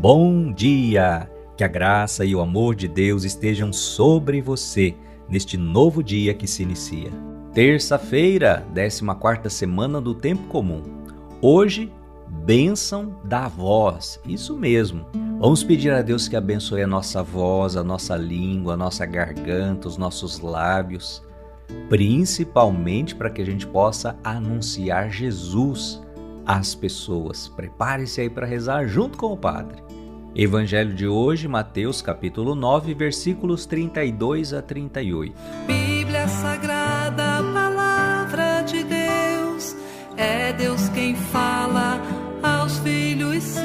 Bom dia! Que a graça e o amor de Deus estejam sobre você neste novo dia que se inicia. Terça-feira, 14ª semana do Tempo Comum. Hoje, bênção da voz. Isso mesmo. Vamos pedir a Deus que abençoe a nossa voz, a nossa língua, a nossa garganta, os nossos lábios, principalmente para que a gente possa anunciar Jesus às pessoas. Prepare-se aí para rezar junto com o Padre. Evangelho de hoje, Mateus capítulo 9, versículos 32 a 38. Bíblia Sagrada, Palavra de Deus, é Deus quem fala aos filhos seus.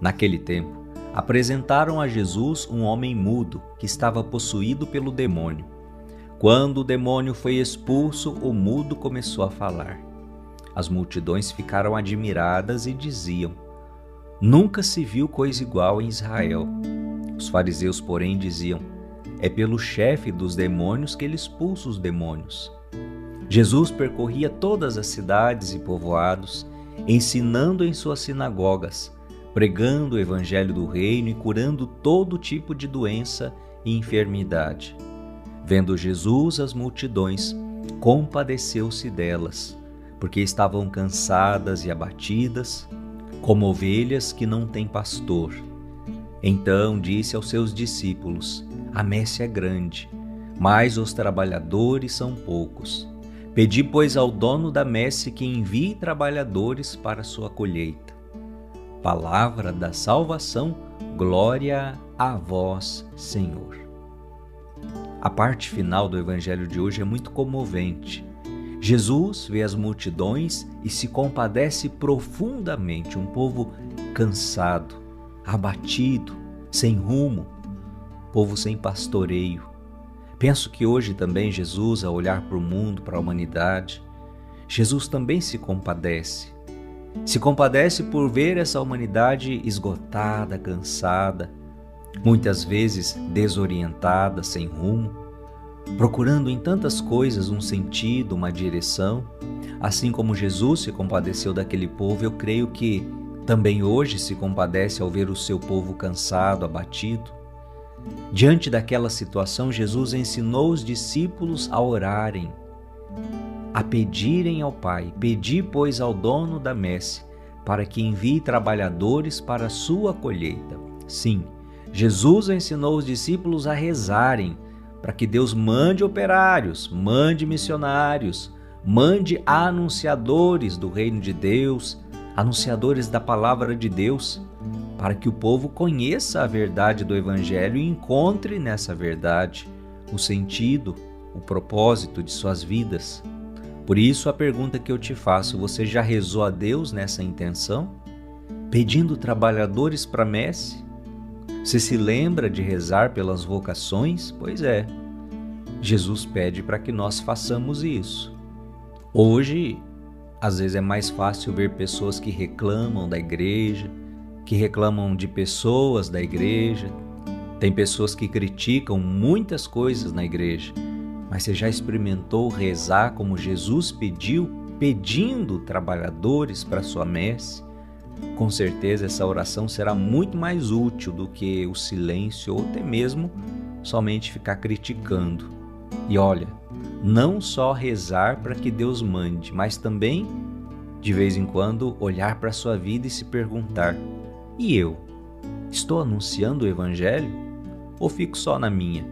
Naquele tempo, apresentaram a Jesus um homem mudo que estava possuído pelo demônio. Quando o demônio foi expulso, o mudo começou a falar. As multidões ficaram admiradas e diziam: nunca se viu coisa igual em Israel. Os fariseus, porém, diziam: é pelo chefe dos demônios que ele expulsa os demônios. Jesus percorria todas as cidades e povoados, ensinando em suas sinagogas, pregando o evangelho do reino e curando todo tipo de doença e enfermidade. Vendo Jesus as multidões, compadeceu-se delas, porque estavam cansadas e abatidas, como ovelhas que não têm pastor. Então disse aos seus discípulos: a messe é grande, mas os trabalhadores são poucos. Pedi, pois, ao dono da messe que envie trabalhadores para a sua colheita. Palavra da salvação, glória a vós, Senhor. A parte final do evangelho de hoje é muito comovente. Jesus vê as multidões e se compadece profundamente, um povo cansado, abatido, sem rumo, povo sem pastoreio. Penso que hoje também Jesus, ao olhar para o mundo, para a humanidade, Jesus também se compadece. Se compadece por ver essa humanidade esgotada, cansada, muitas vezes desorientada, sem rumo, procurando em tantas coisas um sentido, uma direção. Assim como Jesus se compadeceu daquele povo, eu creio que também hoje se compadece ao ver o seu povo cansado, abatido. Diante daquela situação, Jesus ensinou os discípulos a orarem, a pedirem ao Pai: pedi, pois, ao dono da messe, para que envie trabalhadores para a sua colheita. Sim, Jesus ensinou os discípulos a rezarem, para que Deus mande operários, mande missionários, mande anunciadores do reino de Deus, anunciadores da palavra de Deus, para que o povo conheça a verdade do Evangelho e encontre nessa verdade o sentido, o propósito de suas vidas. Por isso a pergunta que eu te faço: você já rezou a Deus nessa intenção? Pedindo trabalhadores para a messe? Você se lembra de rezar pelas vocações? Pois é, Jesus pede para que nós façamos isso. Hoje, às vezes é mais fácil ver pessoas que reclamam da igreja, que reclamam de pessoas da igreja. Tem pessoas que criticam muitas coisas na igreja, mas você já experimentou rezar como Jesus pediu, pedindo trabalhadores para a sua messe? Com certeza essa oração será muito mais útil do que o silêncio ou até mesmo somente ficar criticando. E olha, não só rezar para que Deus mande, mas também, de vez em quando, olhar para a sua vida e se perguntar: e eu? Estou anunciando o Evangelho? Ou fico só na minha?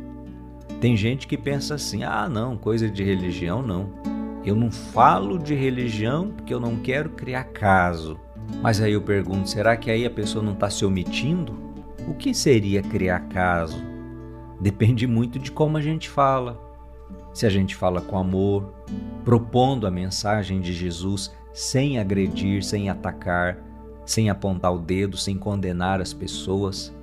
Tem gente que pensa assim: ah, não, coisa de religião não. Eu não falo de religião porque eu não quero criar caso. Mas aí eu pergunto, será que aí a pessoa não está se omitindo? O que seria criar caso? Depende muito de como a gente fala. Se a gente fala com amor, propondo a mensagem de Jesus sem agredir, sem atacar, sem apontar o dedo, sem condenar as pessoas.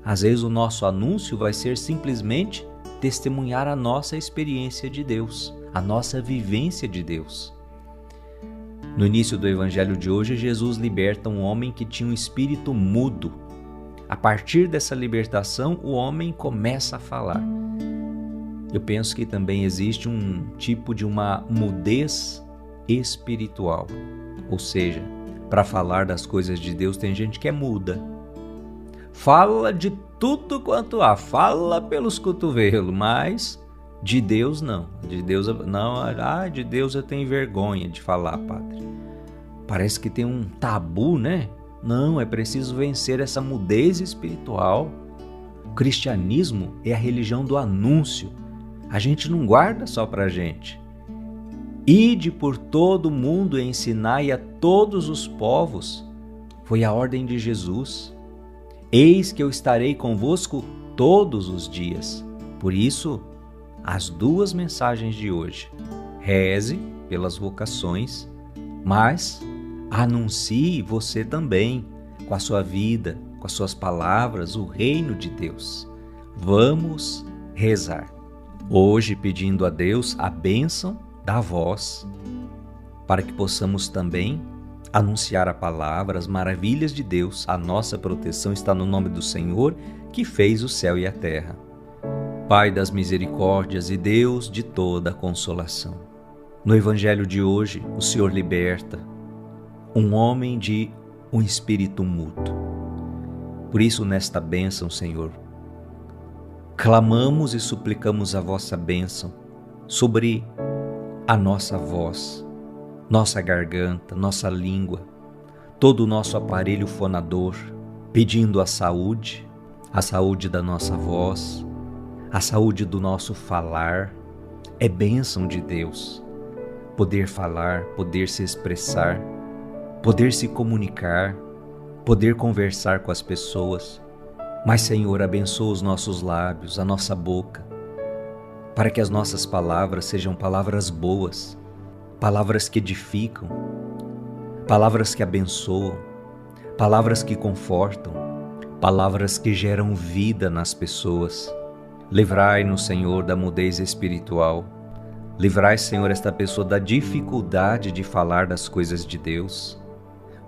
Às vezes o nosso anúncio vai ser simplesmente testemunhar a nossa experiência de Deus, a nossa vivência de Deus. No início do evangelho de hoje, Jesus liberta um homem que tinha um espírito mudo. A partir dessa libertação, o homem começa a falar. Eu penso que também existe um tipo de uma mudez espiritual, ou seja, para falar das coisas de Deus, tem gente que é muda. Fala de tudo quanto há, fala pelos cotovelos, mas de Deus não. De Deus não, de Deus eu tenho vergonha de falar, padre. Parece que tem um tabu, né? Não, é preciso vencer essa mudez espiritual. O cristianismo é a religião do anúncio. A gente não guarda só pra gente. Ide por todo o mundo e ensinai a todos os povos. Foi a ordem de Jesus. Eis que eu estarei convosco todos os dias. Por isso, as duas mensagens de hoje. Reze pelas vocações, mas anuncie você também, com a sua vida, com as suas palavras, o reino de Deus. Vamos rezar. Hoje pedindo a Deus a bênção da voz, para que possamos também anunciar a palavra, as maravilhas de Deus. A nossa proteção está no nome do Senhor, que fez o céu e a terra. Pai das misericórdias e Deus de toda a consolação. No Evangelho de hoje, o Senhor liberta um homem de um espírito mudo. Por isso, nesta bênção, Senhor, clamamos e suplicamos a vossa bênção sobre a nossa voz, nossa garganta, nossa língua, todo o nosso aparelho fonador, pedindo a saúde da nossa voz, a saúde do nosso falar. É bênção de Deus poder falar, poder se expressar, poder se comunicar, poder conversar com as pessoas. Mas, Senhor, abençoa os nossos lábios, a nossa boca, para que as nossas palavras sejam palavras boas, palavras que edificam, palavras que abençoam, palavras que confortam, palavras que geram vida nas pessoas. Livrai-nos, Senhor, da mudez espiritual. Livrai, Senhor, esta pessoa da dificuldade de falar das coisas de Deus.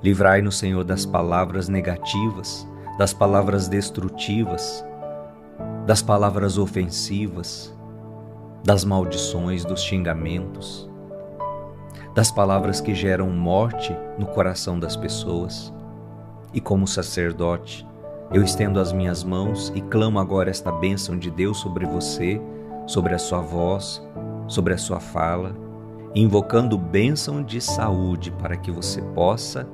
Livrai-nos, Senhor, das palavras negativas, das palavras destrutivas, das palavras ofensivas, das maldições, dos xingamentos, das palavras que geram morte no coração das pessoas. E como sacerdote, eu estendo as minhas mãos e clamo agora esta bênção de Deus sobre você, sobre a sua voz, sobre a sua fala, invocando bênção de saúde para que você possa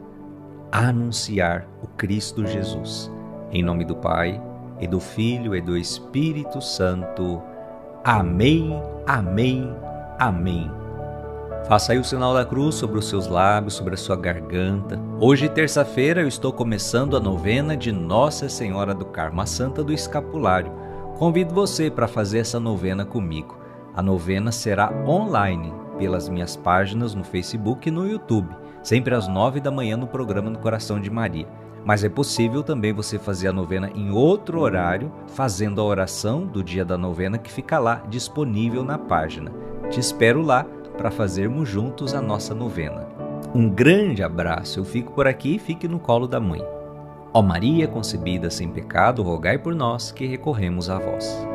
anunciar o Cristo Jesus. Em nome do Pai, e do Filho, e do Espírito Santo. Amém, amém, amém. Faça aí o sinal da cruz sobre os seus lábios, sobre a sua garganta. Hoje, terça-feira, eu estou começando a novena de Nossa Senhora do Carmo, a Santa do Escapulário. Convido você para fazer essa novena comigo. A novena será online, pelas minhas páginas no Facebook e no YouTube, sempre às 9 da manhã no programa do Coração de Maria. Mas é possível também você fazer a novena em outro horário, fazendo a oração do dia da novena que fica lá disponível na página. Te espero lá para fazermos juntos a nossa novena. Um grande abraço, eu fico por aqui e fique no colo da mãe. Ó Maria concebida sem pecado, rogai por nós que recorremos a vós.